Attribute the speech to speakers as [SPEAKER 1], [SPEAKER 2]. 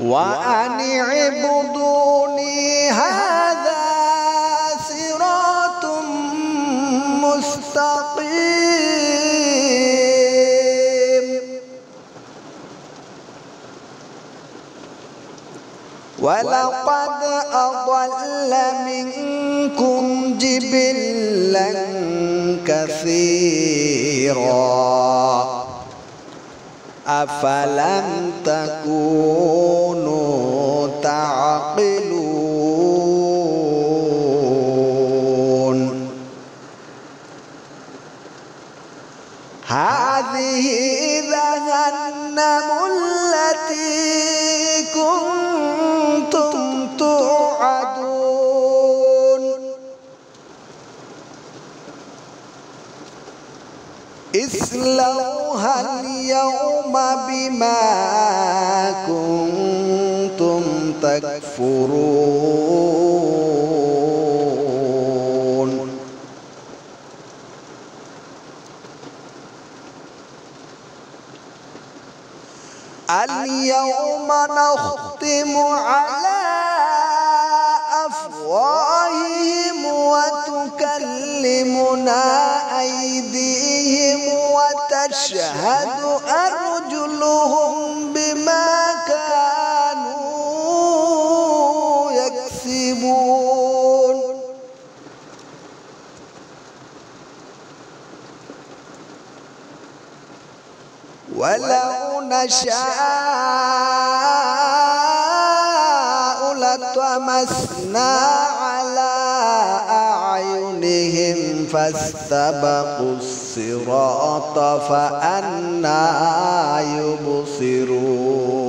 [SPEAKER 1] وأن اعبدوني هذا صراط مستقيم ولقد أضل منكم جبلا كثيرا أفلم تكونوا تعقلون هذه جهنم التي كنتم توعدون اصلوها اليوم بما كنتم تكفرون اليوم نختم على أفواههم وتكلمنا أيديهم وتشهد أرجلهم بما كانوا يكسبون ولو نشاء لطمسنا على أعينهم فاستبقوا الصراط فأنى يبصرون